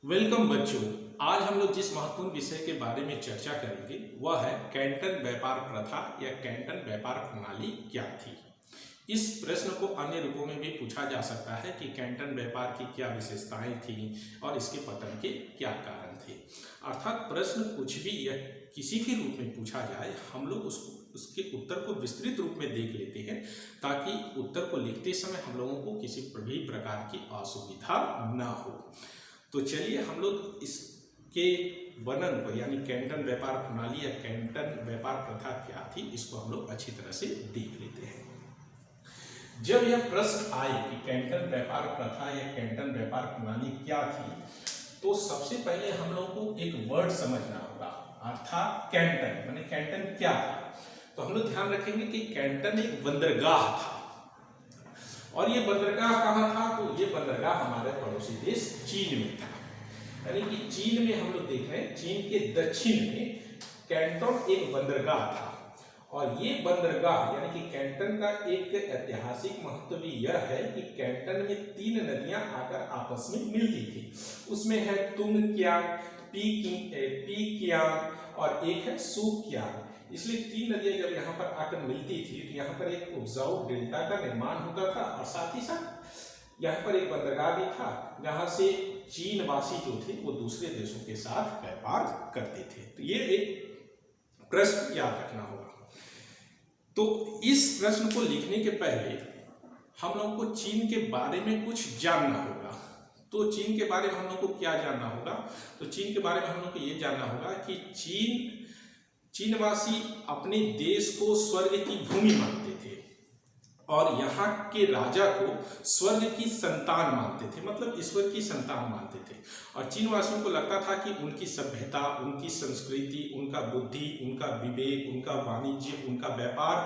Welcome बच्चों। आज हम लोग जिस महत्वपूर्ण विषय के बारे में चर्चा करेंगे वह है कैंटन व्यापार प्रथा या कैंटन व्यापार प्रणाली क्या थी। इस प्रश्न को अन्य रूपों में भी पूछा जा सकता है कि कैंटन व्यापार की क्या विशेषताएं थी और इसके पतन के क्या कारण थे। अर्थात प्रश्न कुछ भी या किसी भी रूप में पूछा जाए, हम लोग उसके उत्तर को विस्तृत रूप में देख लेते हैं ताकि उत्तर को लिखते समय हम लोगों को किसी भी प्रकार की असुविधा न हो। तो चलिए हम लोग इसके वर्णन को यानी कैंटन व्यापार प्रणाली या कैंटन व्यापार प्रथा क्या थी इसको हम लोग अच्छी तरह से देख लेते हैं। जब यह प्रश्न आए कि कैंटन व्यापार प्रथा या कैंटन व्यापार प्रणाली क्या थी, तो सबसे पहले हम लोगों को एक वर्ड समझना होगा, अर्थात कैंटन माने कैंटन क्या था। तो हम लोग ध्यान रखेंगे कि कैंटन एक बंदरगाह था और ये बंदरगाह कहाँ था, तो ये बंदरगाह हमारे पड़ोसी देश चीन में था। यानी कि चीन में हम लोग देख रहे हैं, चीन के दक्षिण में कैंटन एक बंदरगाह था और ये बंदरगाह यानी कि कैंटन का एक ऐतिहासिक महत्व भी यह है कि कैंटन में 3 नदियां आकर आपस में मिलती थी। उसमें है तुंगकियांग, पीकियांग और एक है सूकियांग। इसलिए 3 नदियां जब यहाँ पर आकर मिलती थी तो यहाँ पर एक उपजाऊ डेल्टा का निर्माण होता था और साथ ही साथ यहाँ पर एक बंदरगाह भी था जहाँ से चीन वासी जो थे वो दूसरे देशों के साथ व्यापार करते थे। तो ये एक प्रश्न याद रखना होगा। तो इस प्रश्न को लिखने के पहले हम लोग को चीन के बारे में कुछ जानना होगा। तो चीन के बारे में हम लोग को क्या जानना होगा, तो चीन के बारे में हम लोग को ये जानना होगा कि चीनवासी अपने देश को स्वर्ग की भूमि मानते थे और यहाँ के राजा को स्वर्ग की संतान मानते थे, मतलब ईश्वर की संतान मानते थे। और चीनवासियों को लगता था कि उनकी सभ्यता, उनकी संस्कृति, उनका बुद्धि, उनका विवेक, उनका वाणिज्य, उनका व्यापार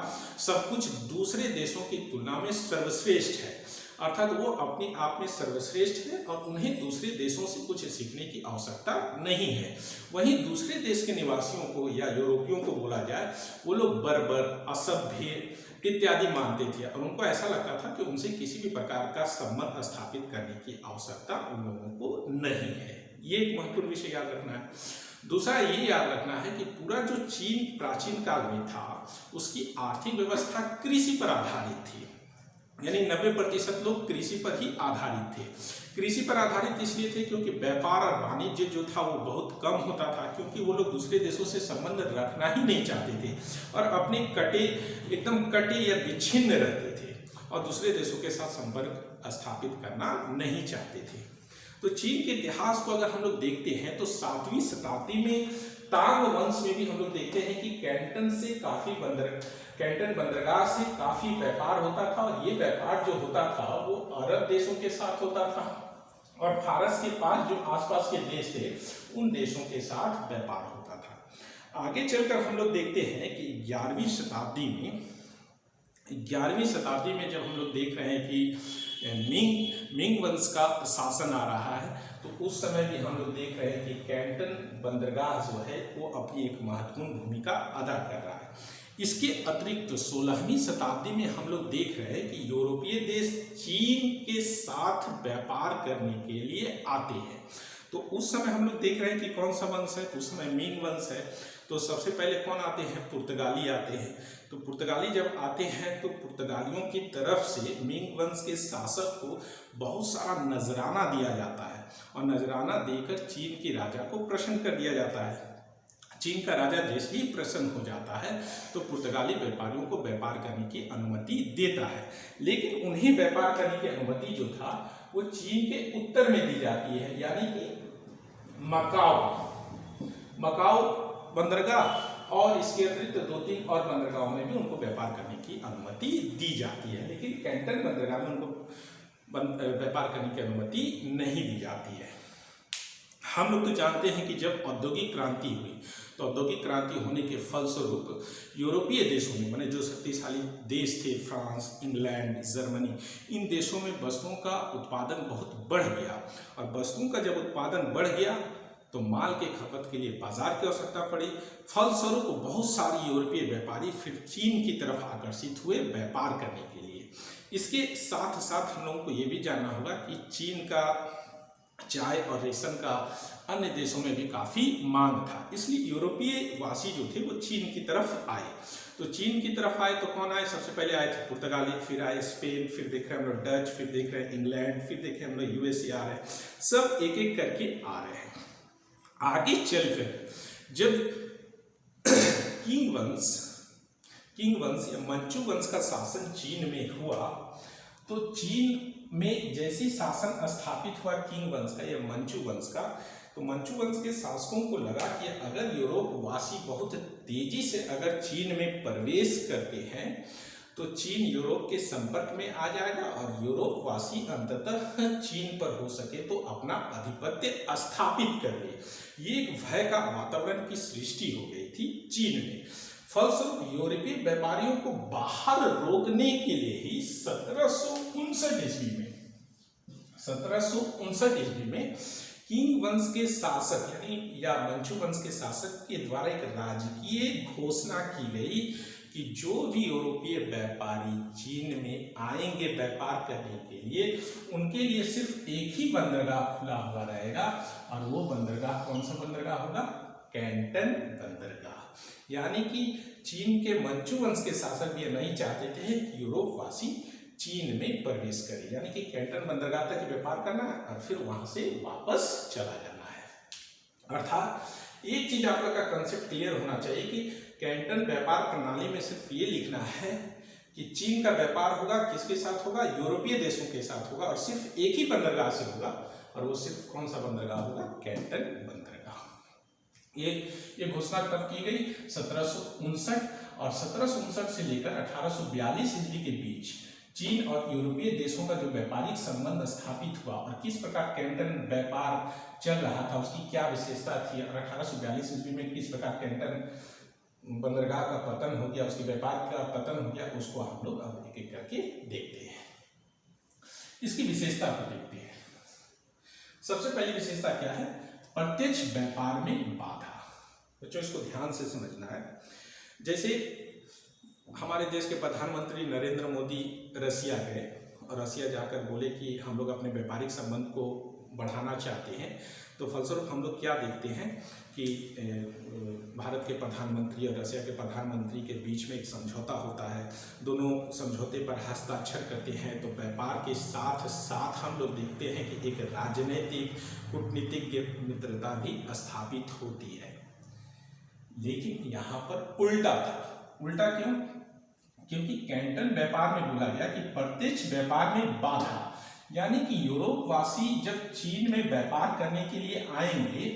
सब कुछ दूसरे देशों की तुलना में सर्वश्रेष्ठ है। अर्थात वो अपने आप में सर्वश्रेष्ठ है और उन्हें दूसरे देशों से कुछ सीखने की आवश्यकता नहीं है। वहीं दूसरे देश के निवासियों को या यूरोपियों को बोला जाए, वो लोग बर्बर, असभ्य इत्यादि मानते थे और उनको ऐसा लगता था कि उनसे किसी भी प्रकार का संबंध स्थापित करने की आवश्यकता उन लोगों को नहीं है। ये एक महत्वपूर्ण विषय याद रखना है। दूसरा ये याद रखना है कि पूरा जो चीन प्राचीन काल में था उसकी आर्थिक व्यवस्था कृषि पर आधारित थी, यानी 90% लोग कृषि पर ही आधारित थे। कृषि पर आधारित इसलिए थे क्योंकि व्यापार और वाणिज्य जो था वो बहुत कम होता था, क्योंकि वो लोग दूसरे देशों से संबंध रखना ही नहीं चाहते थे और अपने एकदम कटे या विच्छिन्न रहते थे और दूसरे देशों के साथ संपर्क स्थापित करना नहीं चाहते थे। तो चीन के इतिहास को अगर हम लोग देखते हैं तो 7वीं शताब्दी में तांग वंश में भी हम लोग देखते हैं कि कैंटन बंदरगाह से काफी व्यापार होता था और ये व्यापार जो होता था वो अरब देशों के साथ होता था और फारस के पास जो आसपास के देश थे उन देशों के साथ व्यापार होता था। आगे चलकर हम लोग देखते हैं कि 11वीं शताब्दी में जब हम लोग देख रहे हैं कि मिंग वंश का शासन आ रहा है, तो उस समय भी हम लोग देख रहे हैं कि कैंटन बंदरगाह जो है वो अपनी एक महत्वपूर्ण भूमिका अदा कर रहा है। इसके अतिरिक्त 16वीं शताब्दी में हम लोग देख रहे हैं कि यूरोपीय देश चीन के साथ व्यापार करने के लिए आते हैं। तो उस समय हम लोग देख रहे हैं कि कौन सा वंश है, तो उस समय मिंग वंश है। तो सबसे पहले कौन आते हैं, पुर्तगाली आते हैं। तो पुर्तगाली जब आते हैं तो पुर्तगालियों की तरफ से मिंग वंश के शासक को बहुत सारा नजराना दिया जाता है और नजराना देकर चीन के राजा को प्रसन्न कर दिया जाता है। चीन का राजा जैसे ही प्रसन्न हो जाता है तो पुर्तगाली व्यापारियों को व्यापार करने की अनुमति देता है, लेकिन उन्हें व्यापार करने की अनुमति जो था वो चीन के उत्तर में दी जाती है, यानी कि मकाओ बंदरगाह और इसके अतिरिक्त 2-3 और बंदरगाहों में भी उनको व्यापार करने की अनुमति दी जाती है, लेकिन कैंटन बंदरगाह में उनको व्यापार करने की अनुमति नहीं दी जाती है। हम लोग तो जानते हैं कि जब औद्योगिक क्रांति हुई तो औद्योगिक क्रांति होने के फलस्वरूप यूरोपीय देशों में माने जो शक्तिशाली देश थे, फ्रांस, इंग्लैंड, जर्मनी, इन देशों में वस्तुओं का उत्पादन बहुत बढ़ गया और वस्तुओं का जब उत्पादन बढ़ गया तो माल के खपत के लिए बाजार की आवश्यकता पड़ी। फलस्वरूप बहुत सारे यूरोपीय व्यापारी फिर चीन की तरफ आकर्षित हुए व्यापार करने के लिए। इसके साथ साथ हम लोगों को ये भी जानना होगा कि चीन का चाय और रेशम का अन्य देशों में भी काफ़ी मांग था, इसलिए यूरोपीय वासी जो थे वो चीन की तरफ आए। तो चीन की तरफ आए तो कौन आए? सबसे पहले आए थे पुर्तगाली, फिर आए स्पेन, फिर देख रहे हैं हम लोग डच, फिर देख रहे हैं इंग्लैंड, फिर देख रहे हैं हम लोग यूएसए आ रहे हैं, सब एक एक करके आ रहे हैं। आगे चल कर जब किंग वंश या मंचू वंश का शासन चीन में हुआ, तो चीन में जैसे शासन स्थापित हुआ किंग वंश का या मंचू वंश का, तो मंचू वंश के शासकों को लगा कि अगर यूरोप वासी बहुत तेजी से अगर चीन में प्रवेश करते हैं तो चीन यूरोप के संपर्क में आ जाएगा और यूरोप वासी अंततः चीन पर हो सके तो अपना आधिपत्य स्थापित कर ले। ये एक भय का वातावरण की सृष्टि हो गई थी चीन में। फलस्वरूप यूरोपीय व्यापारियों को बाहर रोकने के लिए ही 1759 ईस्वी में किंग वंश के शासक यानी या मंचू वंश के शासक के द्वारा एक राजकीय घोषणा की गई कि जो भी यूरोपीय व्यापारी चीन में आएंगे व्यापार करने के लिए, उनके लिए सिर्फ एक ही बंदरगाह खुला हुआ रहेगा और वो बंदरगाह कौन सा बंदरगाह होगा? कैंटन बंदरगाह। यानी कि चीन के मंचू वंश के शासक भी नहीं चाहते थे कि यूरोप वासी चीन में प्रवेश करे, यानी कि कैंटन बंदरगाह तक व्यापार करना है और फिर वहां से वापस चला जाना है। अर्थात एक चीज आप लोग का कंसेप्ट क्लियर होना चाहिए कि कैंटन व्यापार प्रणाली में सिर्फ ये लिखना है कि चीन का व्यापार होगा किसके साथ होगा? यूरोपीय देशों के साथ होगा और सिर्फ एक ही बंदरगाह से होगा और वो सिर्फ कौन सा बंदरगाह होगा? कैंटन बंदरगाह। ये घोषणा कब की गई? 1759 और 1759 से लेकर 1842 ईस्वी के बीच चीन और यूरोपीय देशों का जो व्यापारिक संबंध स्थापित हुआ और किस प्रकार कैंटन व्यापार चल रहा था, उसकी क्या विशेषता थी और 1842 ईस्वी में किस प्रकार कैंटन बंदरगाह का पतन हो गया, उसके व्यापार का पतन हो गया, उसको हम लोग अब एक एक करके देखते हैं। इसकी विशेषता को देखते हैं। सबसे पहली विशेषता क्या है? प्रत्यक्ष व्यापार में बाधा। बच्चों इसको ध्यान से समझना है। जैसे हमारे देश के प्रधानमंत्री नरेंद्र मोदी रसिया गए और रसिया जाकर बोले कि हम लोग अपने व्यापारिक संबंध को बढ़ाना चाहते हैं, तो फलस्वरूप हम लोग क्या देखते हैं कि भारत के प्रधानमंत्री और रसिया के प्रधानमंत्री के बीच में एक समझौता होता है, दोनों समझौते पर हस्ताक्षर करते हैं। तो व्यापार के साथ साथ हम लोग देखते हैं कि एक राजनीतिक कूटनीतिक मित्रता भी स्थापित होती है। लेकिन यहाँ पर उल्टा था। उल्टा क्यों? क्योंकि कैंटन व्यापार में बोला गया कि प्रत्यक्ष व्यापार में बाधा, यानी कि यूरोप वासी जब चीन में व्यापार करने के लिए आएंगे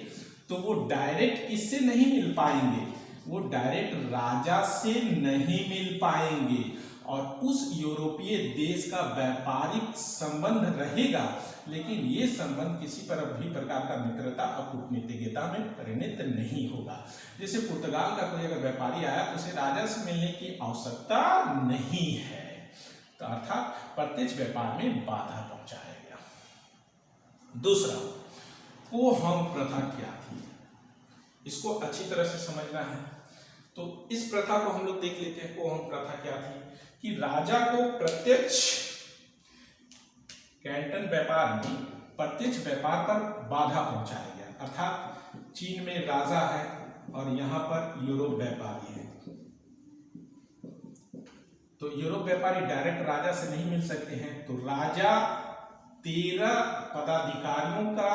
तो वो डायरेक्ट किससे नहीं मिल पाएंगे? वो डायरेक्ट राजा से नहीं मिल पाएंगे और उस यूरोपीय देश का व्यापारिक संबंध रहेगा, लेकिन ये संबंध किसी पर भी प्रकार का मित्रता और कूटनीतिकता में परिणत नहीं होगा। जैसे पुर्तगाल का कोई अगर व्यापारी आया तो उसे राजा से मिलने की आवश्यकता नहीं है। तो अर्थात प्रत्यक्ष व्यापार में बाधा पहुंचाया गया। दूसरा, कोहम प्रथा क्या थी? इसको अच्छी तरह से समझना है। तो इस प्रथा को हम लोग देख लेते हैं। कोहम प्रथा क्या थी कि राजा को प्रत्यक्ष कैंटन व्यापार में प्रत्यक्ष व्यापार पर बाधा पहुंचाया गया। अर्थात चीन में राजा है और यहाँ पर यूरोप व्यापारी है, तो यूरोप व्यापारी डायरेक्ट राजा से नहीं मिल सकते हैं। तो राजा 13 पदाधिकारियों का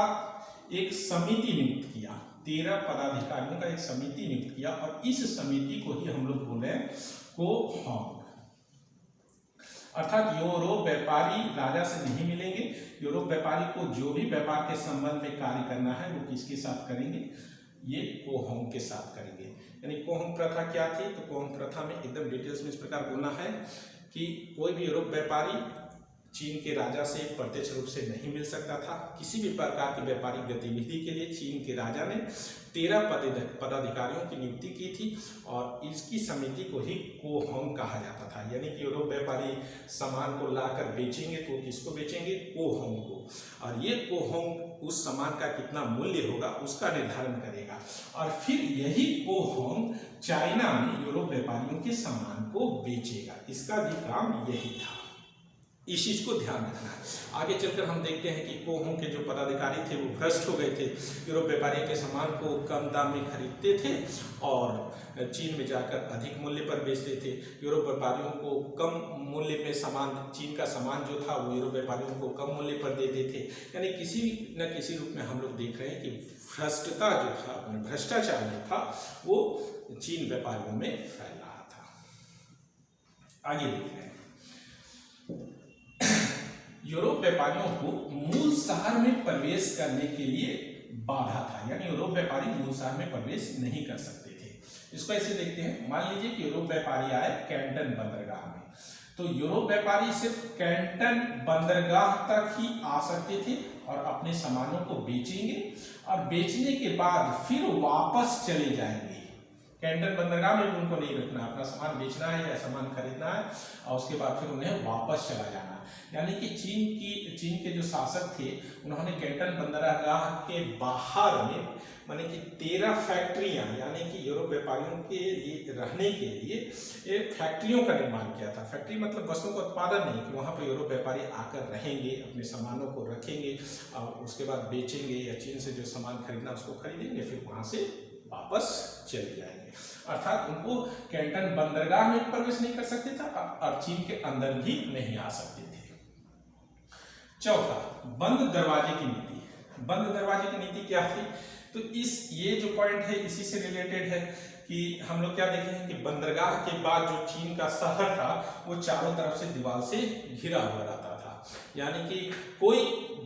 एक समिति नियुक्त किया। 13 पदाधिकारियों का एक समिति नियुक्त किया और इस समिति को ही हम लोग बोले कोहम। अर्थात यूरोप व्यापारी राजा से नहीं मिलेंगे। यूरोप व्यापारी को जो भी व्यापार के संबंध में कार्य करना है वो किसके साथ करेंगे? ये कोहम के साथ करेंगे। यानी कोहम प्रथा क्या थी? तो कोहम प्रथा में एकदम डिटेल्स में इस प्रकार बोलना है कि कोई भी यूरोप व्यापारी चीन के राजा से प्रत्यक्ष रूप से नहीं मिल सकता था। किसी भी प्रकार की व्यापारिक गतिविधि के लिए चीन के राजा ने 13 पदाधिकारियों की नियुक्ति की थी और इसकी समिति को ही कोहम कहा जाता था। यानी कि यूरोप व्यापारी सामान को लाकर बेचेंगे तो किसको बेचेंगे? कोहम को। और ये कोहम उस सामान का कितना मूल्य होगा उसका निर्धारण करेगा और फिर यही कोहम चाइना में यूरोप व्यापारियों के सामान को बेचेगा। इसका भी काम यही था। इस चीज को ध्यान रखना है। आगे चलकर हम देखते हैं कि कोहों के जो पदाधिकारी थे वो भ्रष्ट हो गए थे, यूरोप व्यापारी के सामान को कम दाम में खरीदते थे और चीन में जाकर अधिक मूल्य पर बेचते थे। यूरोप व्यापारियों को कम मूल्य में सामान, चीन का सामान जो था वो यूरोप व्यापारियों को कम मूल्य पर देते थे। यानी किसी न किसी रूप में हम लोग देख रहे हैं कि भ्रष्टता जो था, भ्रष्टाचार जो था वो चीन व्यापारियों में फैल रहा था। आगे देख रहे हैं, यूरोप व्यापारियों को मूल शहर में प्रवेश करने के लिए बाधा था, यानी यूरोप व्यापारी मूल शहर में प्रवेश नहीं कर सकते थे। इसको ऐसे देखते हैं, मान लीजिए कि यूरोप व्यापारी आए कैंटन बंदरगाह में, तो यूरोप व्यापारी सिर्फ कैंटन बंदरगाह तक ही आ सकते थे और अपने सामानों को बेचेंगे और बेचने के बाद फिर वापस चले जाएंगे। कैंटन बंदरगाह में उनको नहीं रुकना, अपना सामान बेचना है या सामान खरीदना है और उसके बाद फिर उन्हें वापस चला जाना है। यानी कि चीन के जो शासक थे उन्होंने कैंटन बंदरगाह के बाहर में माने कि 13 फैक्ट्रियां, यानी कि यूरोप व्यापारियों के लिए रहने के लिए एक फैक्ट्रियों का निर्माण किया था। फैक्ट्री मतलब वस्तुओं का उत्पादन नहीं, कि वहां पर यूरोप व्यापारी आकर रहेंगे, अपने सामानों को रखेंगे और उसके बाद बेचेंगे या चीन से जो सामान खरीदना उसको खरीदेंगे, फिर वहां से वापस चले जाएंगे। अर्थात उनको कैंटन बंदरगाह में प्रवेश नहीं कर सकते था और चीन के अंदर भी नहीं आ सकते थे। चौथा, बंद दरवाजे की नीति। बंद दरवाजे की नीति क्या थी? तो ये जो पॉइंट है इसी से रिलेटेड है कि हम लोग क्या देखे हैं कि बंदरगाह के बाद जो चीन का शहर था वो चारों तरफ से दीवार से घिरा हुआ रहता था। यानी कि कोई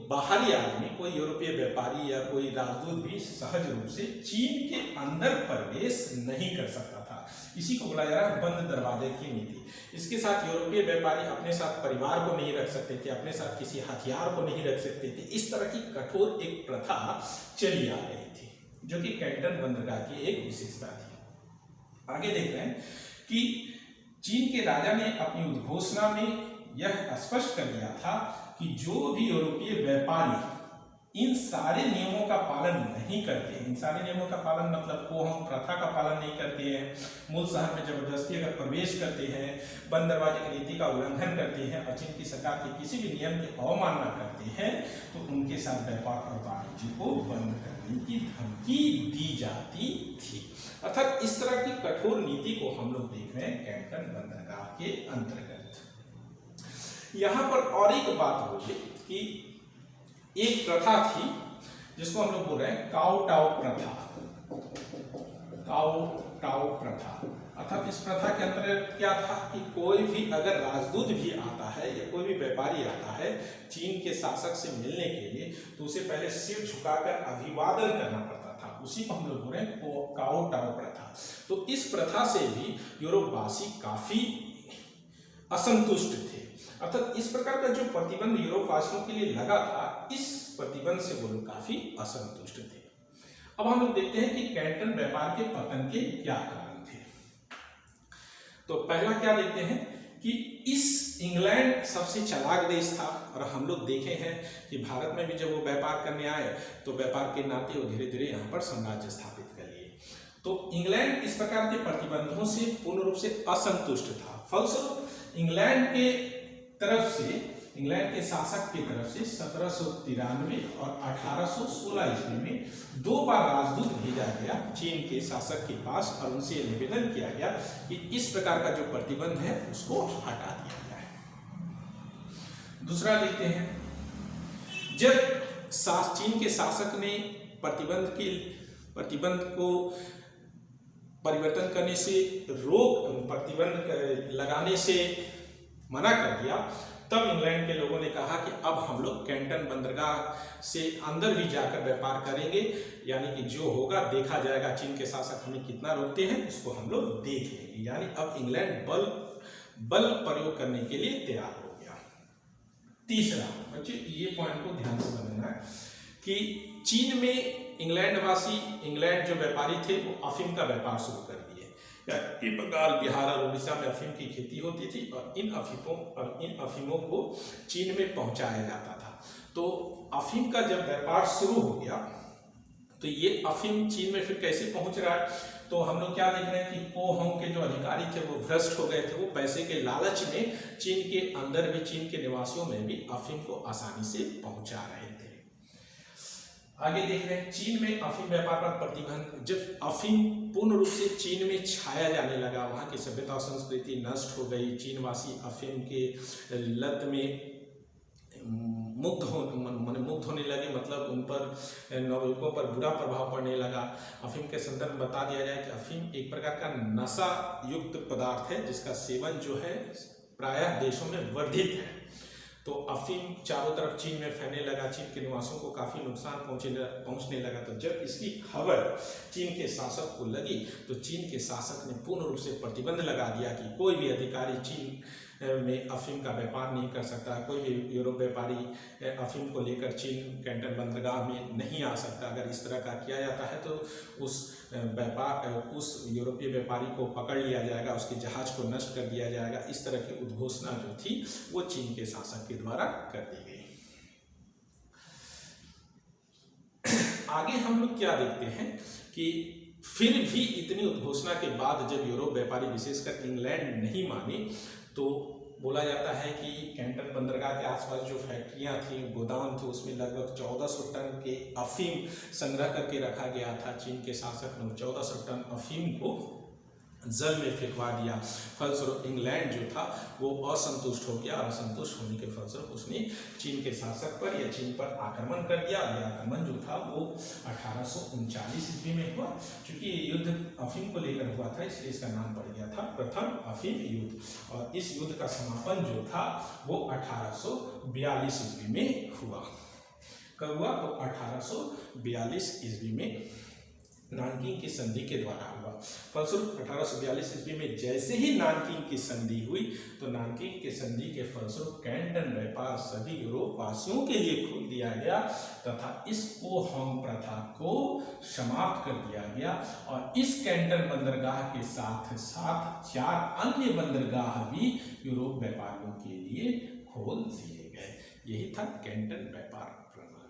बाहरी आदमी, कोई यूरोपीय व्यापारी या कोई राजदूत भी सहज रूप से चीन के अंदर प्रवेश नहीं कर सकता था। इसी को बोला जा रहा है बंद दरवाजे की नीति। इसके साथ यूरोपीय व्यापारी अपने साथ परिवार को नहीं रख सकते थे, अपने साथ किसी हथियार को नहीं रख सकते थे। इस तरह की कठोर एक प्रथा चली आ रही थी, जो कि कैंटन बंदरगाह की एक विशेषता थी। आगे देख रहे हैं कि चीन के राजा ने अपनी उद्घोषणा में यह स्पष्ट कर दिया था कि जो भी यूरोपीय व्यापारी इन सारे नियमों का पालन नहीं करते हैं, इन सारे नियमों का पालन मतलब कोहम प्रथा का पालन नहीं करते हैं, मूल शहर में जबरदस्ती अगर प्रवेश करते हैं, बंद दरवाजे की नीति का उल्लंघन करते हैं और चीन की सरकार के किसी भी नियम की अवमानना करते हैं, तो उनके साथ व्यापार और वाणिज्य को बंद करने की धमकी दी जाती थी। अर्थात इस तरह की कठोर नीति को हम लोग देख रहे हैं कैंटन बंदरगाह के अंतर्गत। यहाँ पर और एक बात होगी कि एक प्रथा थी जिसको हम लोग बोल रहे हैं काउटाओ प्रथा। काउटाओ प्रथा अर्थात इस प्रथा के अंतर्गत क्या था कि कोई भी अगर राजदूत भी आता है या कोई भी व्यापारी आता है चीन के शासक से मिलने के लिए, तो उसे पहले सिर झुकाकर अभिवादन करना पड़ता था। उसी को हम लोग बोल रहे हैं काउटाओ प्रथा। तो इस प्रथा से भी यूरोपवासी काफी असंतुष्ट थे। अर्थात इस प्रकार का जो प्रतिबंध यूरोपवासियों के लिए लगा था, इस प्रतिबंध से वो लोग काफी असंतुष्ट थे। अब हम लोग देखते हैं कि कैंटन व्यापार के पतन के क्या कारण थे। तो पहला क्या देखते हैं कि इस इंग्लैंड सबसे चालाक देश था और हम लोग देखे हैं कि भारत में भी जब वो व्यापार करने आए तो व्यापार के नाते वो धीरे धीरे यहाँ पर साम्राज्य स्थापित कर लिए। तो इंग्लैंड इस प्रकार के प्रतिबंधों से पूर्ण रूप से असंतुष्ट था। फलस्वरूप इंग्लैंड के तरफ से, इंग्लैंड के शासक की तरफ से 1793 और 1816 ईस्वी में 2 बार राजदूत भेजा गया चीन के शासक के पास और उनसे निवेदन किया गया कि इस प्रकार का जो प्रतिबंध है उसको हटा दिया जाए। दूसरा देखते हैं, जब चीन के शासक ने प्रतिबंध को परिवर्तन करने से प्रतिबंध लगाने से मना कर दिया, तब इंग्लैंड के लोगों ने कहा कि अब हम लोग कैंटन बंदरगाह से अंदर भी जाकर व्यापार करेंगे, यानी कि जो होगा देखा जाएगा, चीन के शासक हमें कितना रोकते हैं इसको हम लोग देख लेंगे। यानी अब इंग्लैंड बल प्रयोग करने के लिए तैयार हो गया। तीसरा, बच्चे ये पॉइंट को ध्यान से समझना है कि चीन में इंग्लैंड जो व्यापारी थे वो अफीम का व्यापार शुरू कर दिए। कि बंगाल, बिहार और उड़ीसा में अफीम की खेती होती थी और इन अफीमों को चीन में पहुंचाया जाता था। तो अफीम का जब व्यापार शुरू हो गया तो ये अफीम चीन में फिर कैसे पहुंच रहा है, तो हम लोग क्या देख रहे हैं कि पोहोंग के जो अधिकारी थे वो भ्रष्ट हो गए थे, वो पैसे के लालच में चीन के अंदर भी, चीन के निवासियों में भी अफीम को आसानी से पहुंचा रहे थे। आगे देख रहे हैं चीन में अफीम व्यापार पर प्रतिबंध। जब अफीम पूर्ण रूप से चीन में छाया जाने लगा, वहाँ की सभ्यता और संस्कृति नष्ट हो गई, चीनवासी अफीम के लत में मुग्ध होने लगे, मतलब उन पर, नवयुवकों पर बुरा प्रभाव पड़ने लगा। अफीम के संदर्भ में बता दिया जाए कि अफीम एक प्रकार का नशा युक्त पदार्थ है जिसका सेवन जो है प्रायः देशों में वर्धित है। तो अफीम चारों तरफ चीन में फैलने लगा, चीन के निवासियों को काफ़ी नुकसान पहुंचने लगा। तो जब इसकी खबर चीन के शासक को लगी तो चीन के शासक ने पूर्ण रूप से प्रतिबंध लगा दिया कि कोई भी अधिकारी चीन में अफीम का व्यापार नहीं कर सकता, कोई भी यूरोप व्यापारी अफीम को लेकर चीन कैंटन बंदरगाह में नहीं आ सकता। अगर इस तरह का किया जाता है तो उस यूरोपीय व्यापारी को पकड़ लिया जाएगा, उसके जहाज को नष्ट कर दिया जाएगा। इस तरह की उद्घोषणा जो थी वो चीन के शासक के द्वारा कर दी गई। आगे हम लोग क्या देखते हैं कि फिर भी इतनी उद्घोषणा के बाद जब यूरोप व्यापारी विशेषकर इंग्लैंड नहीं माने, तो बोला जाता है कि कैंटन बंदरगाह के आसपास जो फैक्ट्रियां थी, गोदाम थे, उसमें लगभग 1400 टन के अफीम संग्रह करके रखा गया था। चीन के शासक ने 1400 टन अफीम को जल में फेंकवा दिया। फलस्वरूप इंग्लैंड जो था वो असंतुष्ट हो गया और असंतुष्ट होने के फलस्वरूप उसने चीन के शासक पर या चीन पर आक्रमण कर दिया। यह आक्रमण जो था वो 1839 ईस्वी में हुआ। चूंकि ये युद्ध अफीम को लेकर हुआ था इसलिए इसका नाम पड़ गया था प्रथम अफीम युद्ध। और इस युद्ध का समापन जो था वो 1842 ईस्वी में हुआ। कब हुआ? तो 1842 ईस्वी में नानकिंग की संधि के द्वारा हुआ। फलस्वरूप 1842 ईस्वी में जैसे ही नानकिंग की संधि हुई तो नानकिंग की संधि के फलस्वरूप कैंटन व्यापार सभी यूरोप वासियों के लिए खोल दिया गया तथा इस पोहोंग प्रथा को समाप्त कर दिया गया। और इस कैंटन बंदरगाह के साथ साथ 4 अन्य बंदरगाह भी यूरोप व्यापारियों के लिए खोल दिए गए। यही था कैंटन व्यापार प्रणाली।